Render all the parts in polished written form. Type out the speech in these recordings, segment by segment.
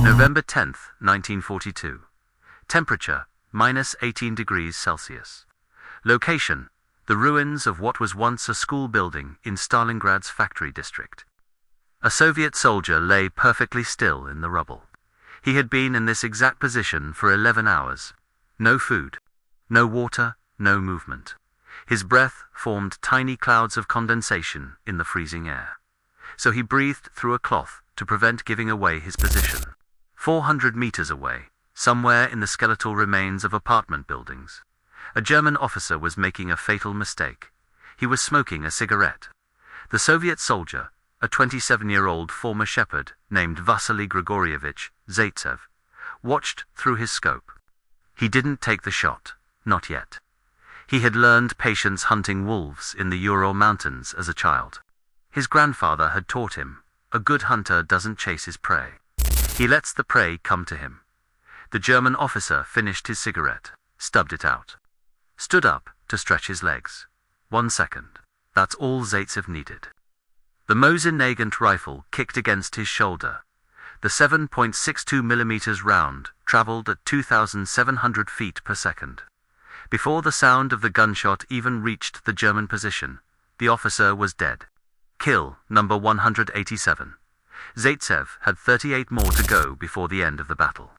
November 10th, 1942. Temperature, -18 degrees Celsius. Location, the ruins of what was once a school building in Stalingrad's factory district. A Soviet soldier lay perfectly still in the rubble. He had been in this exact position for 11 hours. No food, no water, no movement. His breath formed tiny clouds of condensation in the freezing air. So he breathed through a cloth to prevent giving away his position. 400 meters away, somewhere in the skeletal remains of apartment buildings, a German officer was making a fatal mistake. He was smoking a cigarette. The Soviet soldier, a 27-year-old former shepherd named Vasily Zaitsev, watched through his scope. He didn't take the shot, not yet. He had learned patience hunting wolves in the Ural Mountains as a child. His grandfather had taught him, a good hunter doesn't chase his prey. He lets the prey come to him. The German officer finished his cigarette, stubbed it out, stood up to stretch his legs. 1 second. That's all Zaitsev needed. The Mosin Nagant rifle kicked against his shoulder. The 7.62 millimeters round traveled at 2,700 feet per second. Before the sound of the gunshot even reached the German position, the officer was dead. Kill number 187. Zaitsev had 38 more to go before the end of the battle.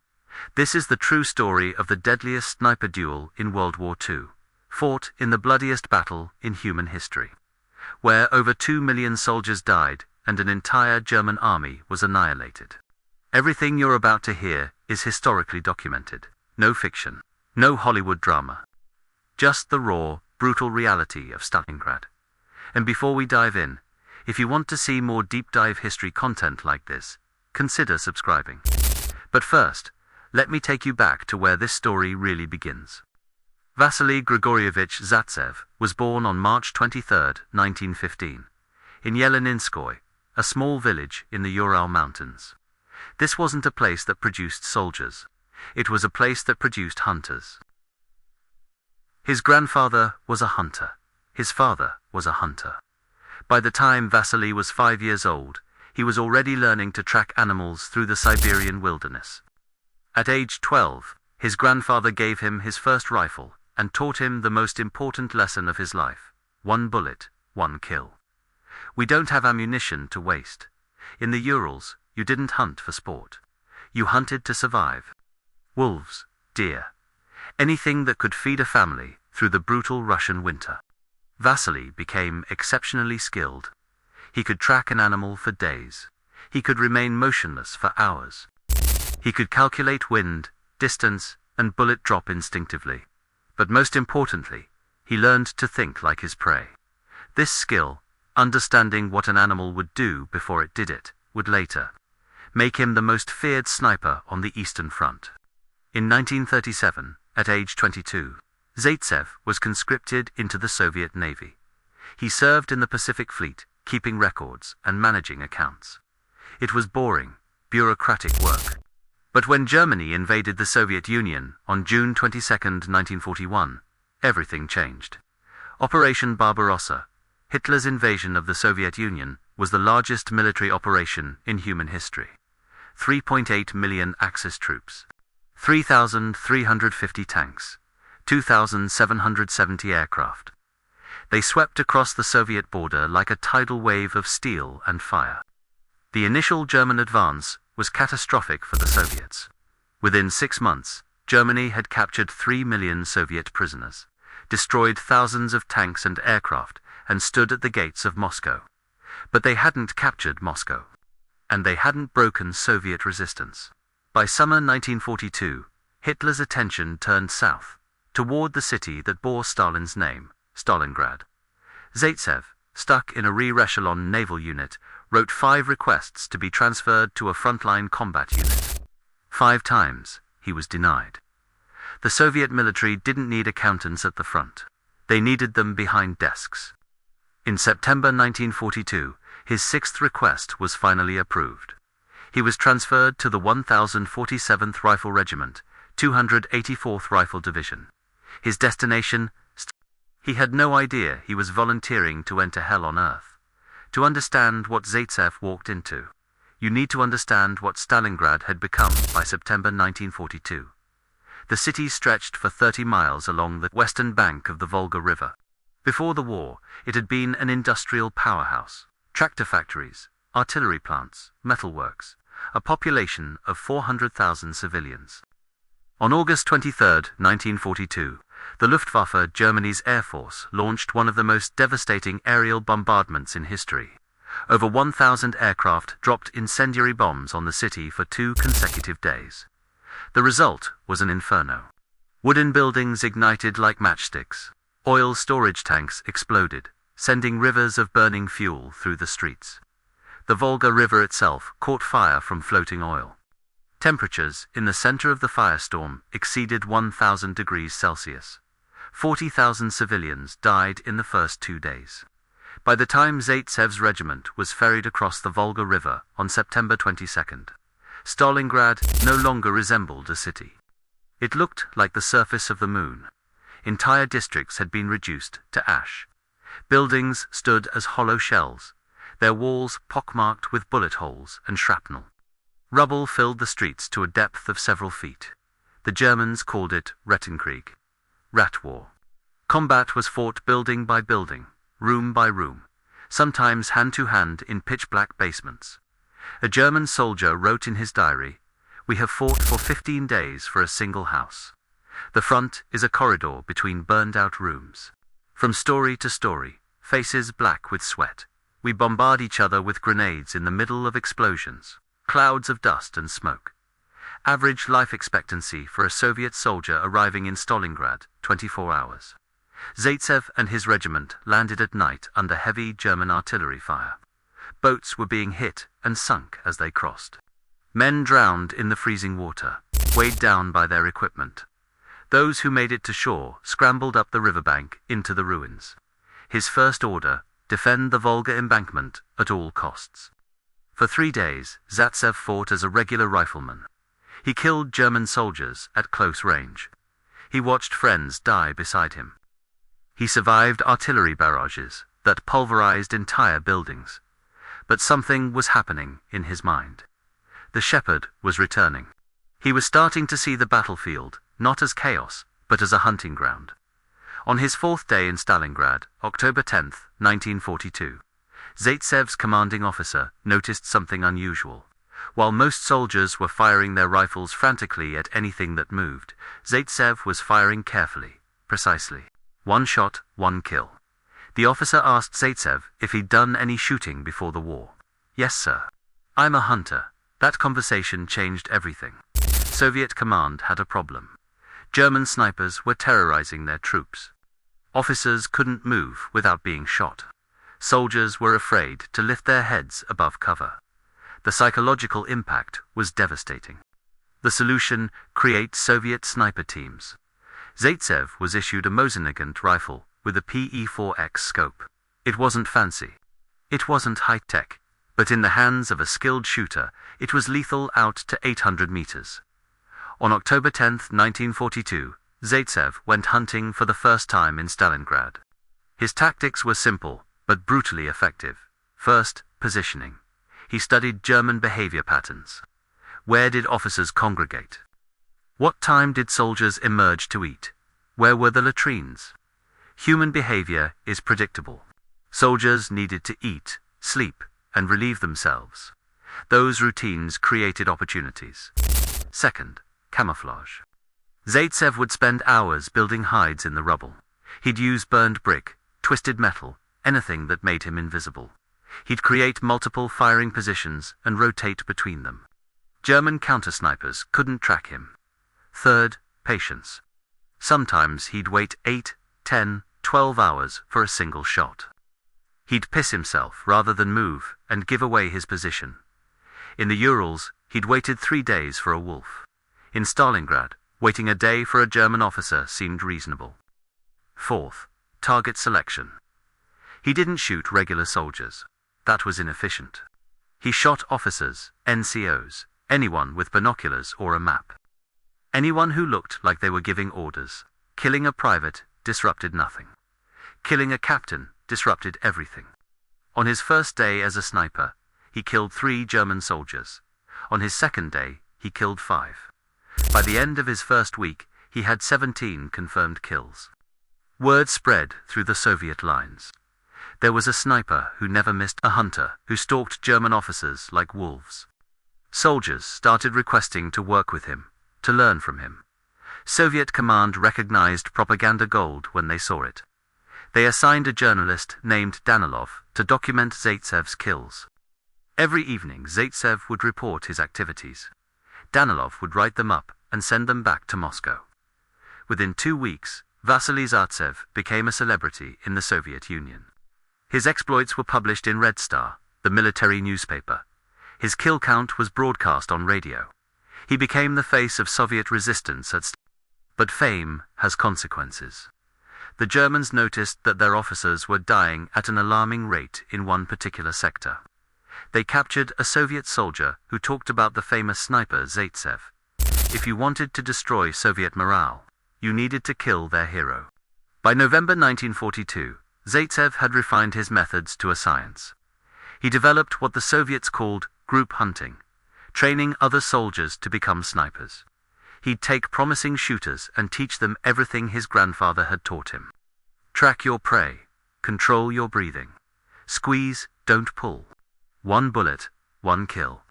This is the true story of the deadliest sniper duel in World War II, fought in the bloodiest battle in human history, where over 2 million soldiers died and an entire German army was annihilated. Everything you're about to hear is historically documented. No fiction, no Hollywood drama. Just the raw, brutal reality of Stalingrad. And before we dive in, if you want to see more deep dive history content like this, consider subscribing. But first, let me take you back to where this story really begins. Vasily Zaitsev was born on March 23, 1915, in Yeleninskoye, a small village in the Ural Mountains. This wasn't a place that produced soldiers. It was a place that produced hunters. His grandfather was a hunter. His father was a hunter. By the time Vasily was 5 years old, he was already learning to track animals through the Siberian wilderness. At age 12, his grandfather gave him his first rifle and taught him the most important lesson of his life: 1 bullet, 1 kill. We don't have ammunition to waste. In the Urals, you didn't hunt for sport. You hunted to survive. Wolves, deer, anything that could feed a family through the brutal Russian winter. Vasily became exceptionally skilled. He could track an animal for days. He could remain motionless for hours. He could calculate wind, distance, and bullet drop instinctively. But most importantly, he learned to think like his prey. This skill, understanding what an animal would do before it did it, would later make him the most feared sniper on the Eastern Front. In 1937, at age 22, Zaitsev was conscripted into the Soviet Navy. He served in the Pacific Fleet, keeping records and managing accounts. It was boring, bureaucratic work. But when Germany invaded the Soviet Union on June 22, 1941, everything changed. Operation Barbarossa, Hitler's invasion of the Soviet Union, was the largest military operation in human history. 3.8 million Axis troops, 3,350 tanks, 2,770 aircraft. They swept across the Soviet border like a tidal wave of steel and fire. The initial German advance was catastrophic for the Soviets. Within 6 months, Germany had captured 3 million Soviet prisoners, destroyed thousands of tanks and aircraft, and stood at the gates of Moscow. But they hadn't captured Moscow. And they hadn't broken Soviet resistance. By summer 1942, Hitler's attention turned south, toward the city that bore Stalin's name, Stalingrad. Zaitsev, stuck in a re-echelon naval unit, wrote 5 requests to be transferred to a frontline combat unit. 5 times, he was denied. The Soviet military didn't need accountants at the front. They needed them behind desks. In September 1942, his 6th request was finally approved. He was transferred to the 1047th Rifle Regiment, 284th Rifle Division. His destination? He had no idea he was volunteering to enter hell on earth. To understand what Zaitsev walked into, you need to understand what Stalingrad had become by September 1942. The city stretched for 30 miles along the western bank of the Volga River. Before the war, it had been an industrial powerhouse. Tractor factories, artillery plants, metalworks, a population of 400,000 civilians. On August 23, 1942, the Luftwaffe, Germany's air force, launched one of the most devastating aerial bombardments in history. Over 1,000 aircraft dropped incendiary bombs on the city for 2 consecutive days. The result was an inferno. Wooden buildings ignited like matchsticks. Oil storage tanks exploded, sending rivers of burning fuel through the streets. The Volga River itself caught fire from floating oil. Temperatures in the center of the firestorm exceeded 1,000 degrees Celsius. 40,000 civilians died in the first 2 days. By the time Zaitsev's regiment was ferried across the Volga River on September 22nd, Stalingrad no longer resembled a city. It looked like the surface of the moon. Entire districts had been reduced to ash. Buildings stood as hollow shells, their walls pockmarked with bullet holes and shrapnel. Rubble filled the streets to a depth of several feet. The Germans called it Rettenkrieg, rat war. Combat was fought building by building, room by room, sometimes hand-to-hand in pitch-black basements. A German soldier wrote in his diary, "We have fought for 15 days for a single house. The front is a corridor between burned-out rooms. From story to story, faces black with sweat, we bombard each other with grenades in the middle of explosions, clouds of dust and smoke." Average life expectancy for a Soviet soldier arriving in Stalingrad, 24 hours. Zaitsev and his regiment landed at night under heavy German artillery fire. Boats were being hit and sunk as they crossed. Men drowned in the freezing water, weighed down by their equipment. Those who made it to shore scrambled up the riverbank into the ruins. His first order, defend the Volga embankment at all costs. For 3 days, Zaitsev fought as a regular rifleman. He killed German soldiers at close range. He watched friends die beside him. He survived artillery barrages that pulverized entire buildings. But something was happening in his mind. The shepherd was returning. He was starting to see the battlefield, not as chaos, but as a hunting ground. On his 4th day in Stalingrad, October 10, 1942, Zaitsev's commanding officer noticed something unusual. While most soldiers were firing their rifles frantically at anything that moved, Zaitsev was firing carefully, precisely. 1 shot, 1 kill. The officer asked Zaitsev if he'd done any shooting before the war. "Yes, sir. I'm a hunter." That conversation changed everything. Soviet command had a problem. German snipers were terrorizing their troops. Officers couldn't move without being shot. Soldiers were afraid to lift their heads above cover. The psychological impact was devastating. The solution: create Soviet sniper teams. Zaitsev was issued a Mosin-Nagant rifle with a PE4X scope. It wasn't fancy. It wasn't high-tech, but in the hands of a skilled shooter, it was lethal out to 800 meters. On October 10, 1942, Zaitsev went hunting for the first time in Stalingrad. His tactics were simple, but brutally effective. First, positioning. He studied German behavior patterns. Where did officers congregate? What time did soldiers emerge to eat? Where were the latrines? Human behavior is predictable. Soldiers needed to eat, sleep, and relieve themselves. Those routines created opportunities. Second, camouflage. Zaitsev would spend hours building hides in the rubble. He'd use burned brick, twisted metal, anything that made him invisible. He'd create multiple firing positions and rotate between them. German counter-snipers couldn't track him. Third, patience. Sometimes he'd wait 8, 10, 12 hours for a single shot. He'd piss himself rather than move and give away his position. In the Urals, he'd waited 3 days for a wolf. In Stalingrad, waiting a day for a German officer seemed reasonable. Fourth, target selection. He didn't shoot regular soldiers. That was inefficient. He shot officers, NCOs, anyone with binoculars or a map. Anyone who looked like they were giving orders. Killing a private disrupted nothing. Killing a captain disrupted everything. On his first day as a sniper, he killed 3 German soldiers. On his second day, he killed 5. By the end of his first week, he had 17 confirmed kills. Word spread through the Soviet lines. There was a sniper who never missed, a hunter who stalked German officers like wolves. Soldiers started requesting to work with him, to learn from him. Soviet command recognized propaganda gold when they saw it. They assigned a journalist named Danilov to document Zaitsev's kills. Every evening, Zaitsev would report his activities. Danilov would write them up and send them back to Moscow. Within 2 weeks, Vasily Zaitsev became a celebrity in the Soviet Union. His exploits were published in Red Star, the military newspaper. His kill count was broadcast on radio. He became the face of Soviet resistance at But fame has consequences. The Germans noticed that their officers were dying at an alarming rate in one particular sector. They captured a Soviet soldier who talked about the famous sniper Zaitsev. If you wanted to destroy Soviet morale, you needed to kill their hero. By November 1942, Zaitsev had refined his methods to a science. He developed what the Soviets called group hunting, training other soldiers to become snipers. He'd take promising shooters and teach them everything his grandfather had taught him. Track your prey, control your breathing, squeeze, don't pull. 1 bullet, 1 kill.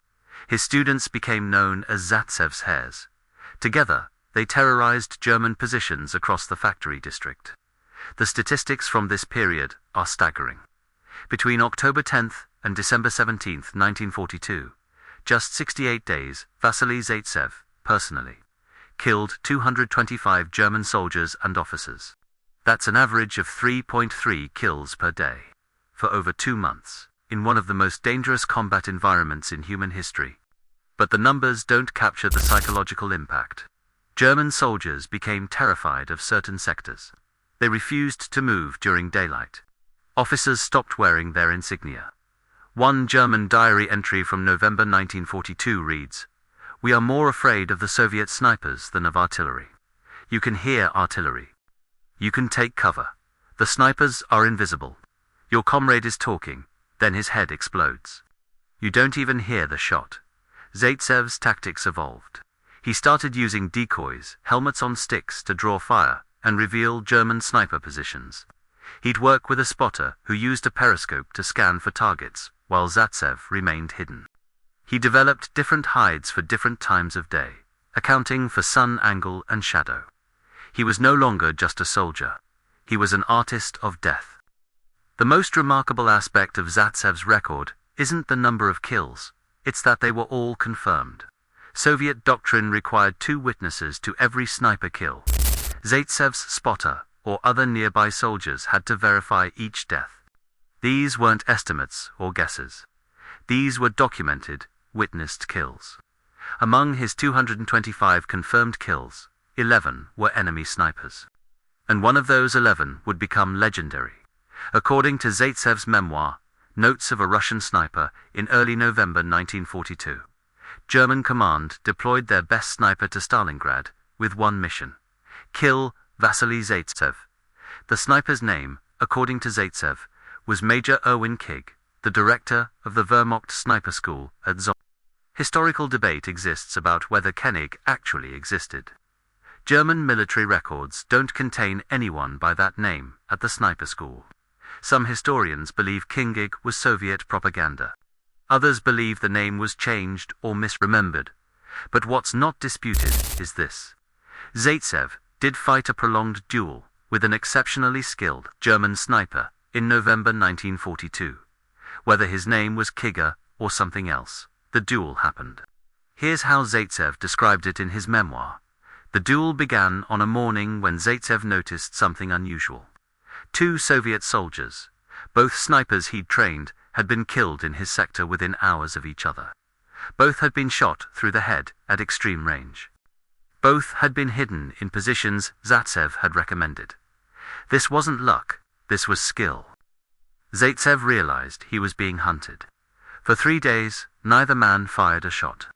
His students became known as Zaitsev's hares. Together, they terrorized German positions across the factory district. The statistics from this period are staggering. Between October 10th and December 17th, 1942, just 68 days, Vasily Zaitsev, personally, killed 225 German soldiers and officers. That's an average of 3.3 kills per day. For over 2 months, in one of the most dangerous combat environments in human history. But the numbers don't capture the psychological impact. German soldiers became terrified of certain sectors. They refused to move during daylight. Officers stopped wearing their insignia. One German diary entry from November 1942 reads, "We are more afraid of the Soviet snipers than of artillery. You can hear artillery. You can take cover. The snipers are invisible. Your comrade is talking, then his head explodes. You don't even hear the shot." Zaitsev's tactics evolved. He started using decoys, helmets on sticks to draw fire and reveal German sniper positions. He'd work with a spotter who used a periscope to scan for targets, while Zaitsev remained hidden. He developed different hides for different times of day, accounting for sun angle and shadow. He was no longer just a soldier. He was an artist of death. The most remarkable aspect of Zaitsev's record isn't the number of kills, it's that they were all confirmed. Soviet doctrine required 2 witnesses to every sniper kill. Zaitsev's spotter or other nearby soldiers had to verify each death. These weren't estimates or guesses. These were documented, witnessed kills. Among his 225 confirmed kills, 11 were enemy snipers. And one of those 11 would become legendary. According to Zaitsev's memoir, Notes of a Russian Sniper, in early November 1942, German command deployed their best sniper to Stalingrad with one mission: kill Vasily Zaitsev. The sniper's name, according to Zaitsev, was Major Erwin Kig, the director of the Wehrmacht sniper school at Zol. Historical debate exists about whether Koenig actually existed. German military records don't contain anyone by that name at the sniper school. Some historians believe Koenig was Soviet propaganda. Others believe the name was changed or misremembered. But what's not disputed is this: Zaitsev did fight a prolonged duel with an exceptionally skilled German sniper in November 1942. Whether his name was Kiger or something else, the duel happened. Here's how Zaitsev described it in his memoir. The duel began on a morning when Zaitsev noticed something unusual. 2 Soviet soldiers, both snipers he'd trained, had been killed in his sector within hours of each other. Both had been shot through the head at extreme range. Both had been hidden in positions Zaitsev had recommended. This wasn't luck, this was skill. Zaitsev realized he was being hunted. For 3 days, neither man fired a shot.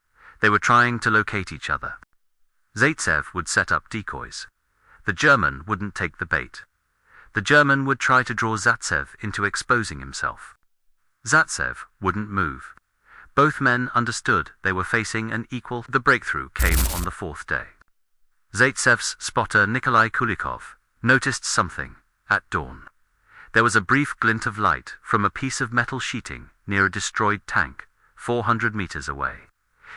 They were trying to locate each other. Zaitsev would set up decoys. The German wouldn't take the bait. The German would try to draw Zaitsev into exposing himself. Zaitsev wouldn't move. Both men understood they were facing an equal. The breakthrough came on the fourth day. Zaitsev's spotter Nikolai Kulikov noticed something at dawn. There was a brief glint of light from a piece of metal sheeting near a destroyed tank, 400 meters away.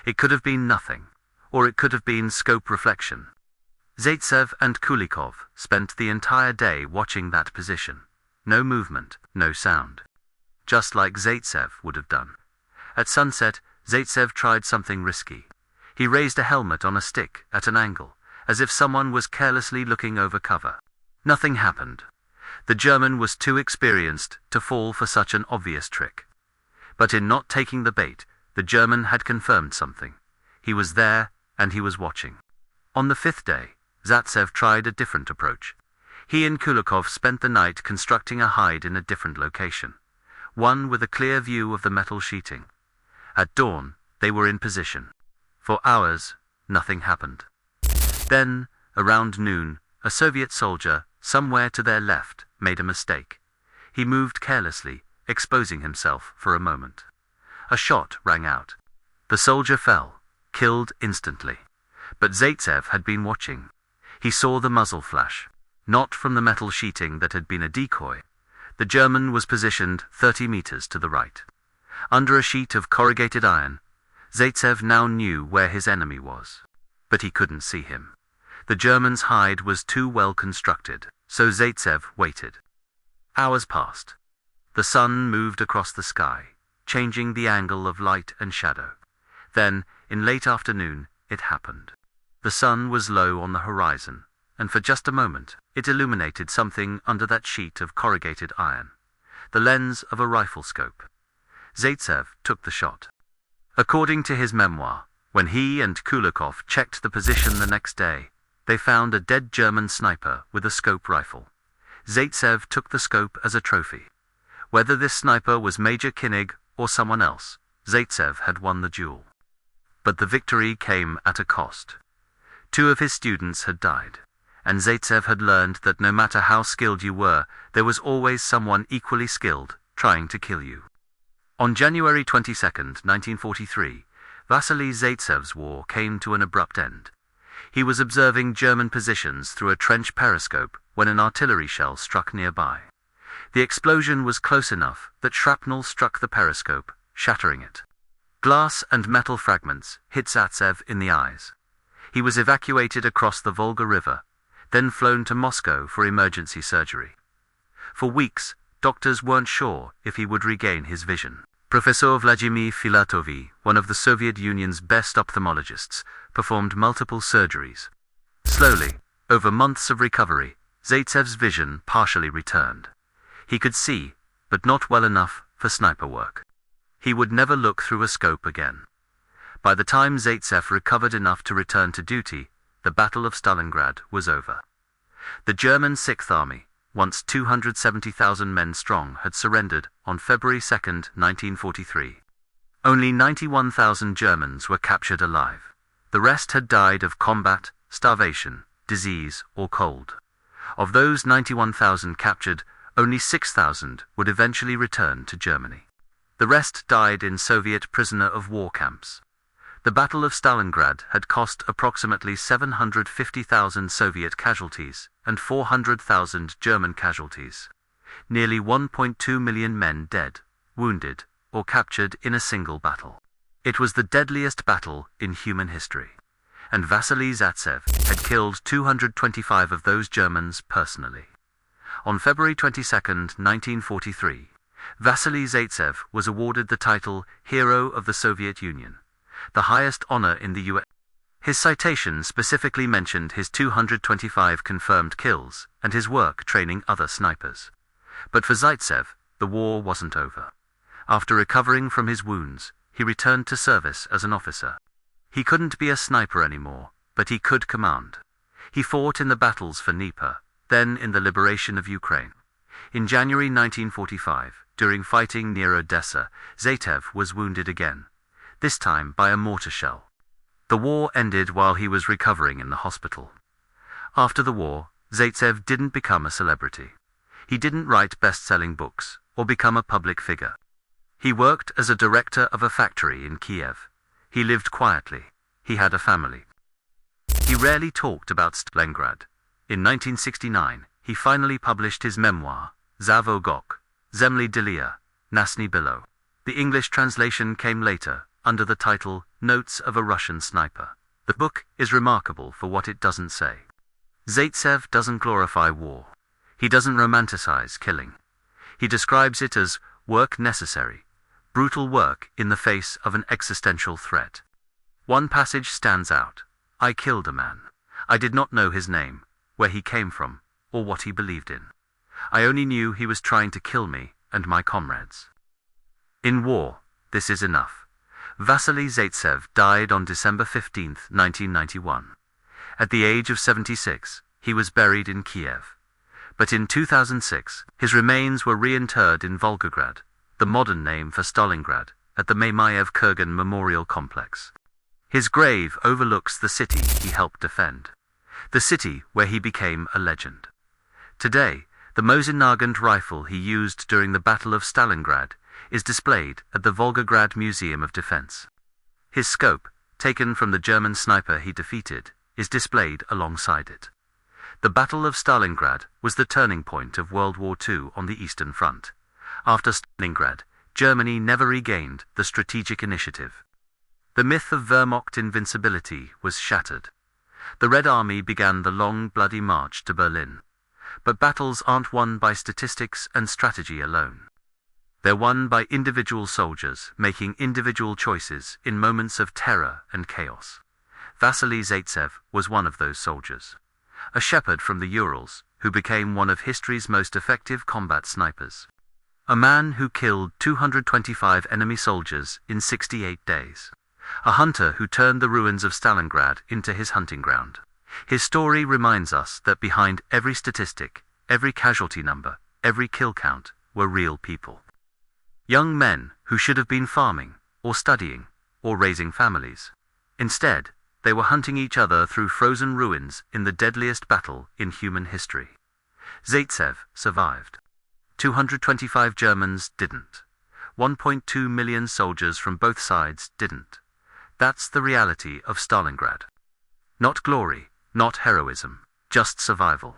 It could have been nothing, or it could have been scope reflection. Zaitsev and Kulikov spent the entire day watching that position. No movement, no sound. Just like Zaitsev would have done. At sunset, Zaitsev tried something risky. He raised a helmet on a stick at an angle, as if someone was carelessly looking over cover. Nothing happened. The German was too experienced to fall for such an obvious trick. But in not taking the bait, the German had confirmed something. He was there, and he was watching. On the fifth day, Zaitsev tried a different approach. He and Kulikov spent the night constructing a hide in a different location, one with a clear view of the metal sheeting. At dawn, they were in position. For hours, nothing happened. Then, around noon, a Soviet soldier, somewhere to their left, made a mistake. He moved carelessly, exposing himself for a moment. A shot rang out. The soldier fell, killed instantly. But Zaitsev had been watching. He saw the muzzle flash, not from the metal sheeting that had been a decoy. The German was positioned 30 meters to the right. Under a sheet of corrugated iron, Zaitsev now knew where his enemy was. But he couldn't see him. The German's hide was too well constructed, so Zaitsev waited. Hours passed. The sun moved across the sky, changing the angle of light and shadow. Then, in late afternoon, it happened. The sun was low on the horizon, and for just a moment, it illuminated something under that sheet of corrugated iron. The lens of a rifle scope. Zaitsev took the shot. According to his memoir, when he and Kulikov checked the position the next day, they found a dead German sniper with a scope rifle. Zaitsev took the scope as a trophy. Whether this sniper was Major Kinnig or someone else, Zaitsev had won the duel. But the victory came at a cost. 2 of his students had died, and Zaitsev had learned that no matter how skilled you were, there was always someone equally skilled trying to kill you. On January 22, 1943, Vasily Zaitsev's war came to an abrupt end. He was observing German positions through a trench periscope when an artillery shell struck nearby. The explosion was close enough that shrapnel struck the periscope, shattering it. Glass and metal fragments hit Zaitsev in the eyes. He was evacuated across the Volga River, then flown to Moscow for emergency surgery. For weeks, doctors weren't sure if he would regain his vision. Professor Vladimir Filatovi, one of the Soviet Union's best ophthalmologists, performed multiple surgeries. Slowly, over months of recovery, Zaitsev's vision partially returned. He could see, but not well enough for sniper work. He would never look through a scope again. By the time Zaitsev recovered enough to return to duty, the Battle of Stalingrad was over. The German 6th Army, once 270,000 men strong, had surrendered on February 2, 1943. Only 91,000 Germans were captured alive. The rest had died of combat, starvation, disease, or cold. Of those 91,000 captured, only 6,000 would eventually return to Germany. The rest died in Soviet prisoner of war camps. The Battle of Stalingrad had cost approximately 750,000 Soviet casualties and 400,000 German casualties. Nearly 1.2 million men dead, wounded, or captured in a single battle. It was the deadliest battle in human history, and Vasily Zaitsev had killed 225 of those Germans personally. On February 22, 1943, Vasily Zaitsev was awarded the title Hero of the Soviet Union, the highest honor in the U.S. His citation specifically mentioned his 225 confirmed kills and his work training other snipers. But for Zaitsev, the war wasn't over. After recovering from his wounds, he returned to service as an officer. He couldn't be a sniper anymore, but he could command. He fought in the battles for Dnieper, then in the liberation of Ukraine. In January 1945, during fighting near Odessa, Zaitsev was wounded again, this time by a mortar shell. The war ended while he was recovering in the hospital. After the war, Zaitsev didn't become a celebrity. He didn't write best-selling books or become a public figure. He worked as a director of a factory in Kiev. He lived quietly. He had a family. He rarely talked about Stalingrad. In 1969, he finally published his memoir, Zavogok, Zemli Dilia, Nasny Bilo. The English translation came later, under the title Notes of a Russian Sniper. The book is remarkable for what it doesn't say. Zaitsev doesn't glorify war. He doesn't romanticize killing. He describes it as work necessary, brutal work in the face of an existential threat. One passage stands out. I killed a man. I did not know his name, where he came from, or what he believed in. I only knew he was trying to kill me and my comrades. In war, this is enough. Vasily Zaitsev died on December 15, 1991. At the age of 76, he was buried in Kiev. But in 2006, his remains were reinterred in Volgograd, the modern name for Stalingrad, at the Mamayev-Kurgan Memorial Complex. His grave overlooks the city he helped defend, the city where he became a legend. Today, the Mosin-Nagant rifle he used during the Battle of Stalingrad is displayed at the Volgograd Museum of Defense. His scope, taken from the German sniper he defeated, is displayed alongside it. The Battle of Stalingrad was the turning point of World War II on the Eastern Front. After Stalingrad, Germany never regained the strategic initiative. The myth of Wehrmacht invincibility was shattered. The Red Army began the long, bloody march to Berlin. But battles aren't won by statistics and strategy alone. They're won by individual soldiers making individual choices in moments of terror and chaos. Vasily Zaitsev was one of those soldiers. A shepherd from the Urals who became one of history's most effective combat snipers. A man who killed 225 enemy soldiers in 68 days. A hunter who turned the ruins of Stalingrad into his hunting ground. His story reminds us that behind every statistic, every casualty number, every kill count, were real people. Young men who should have been farming, or studying, or raising families. Instead, they were hunting each other through frozen ruins in the deadliest battle in human history. Zaitsev survived. 225 Germans didn't. 1.2 million soldiers from both sides didn't. That's the reality of Stalingrad. Not glory, not heroism, just survival.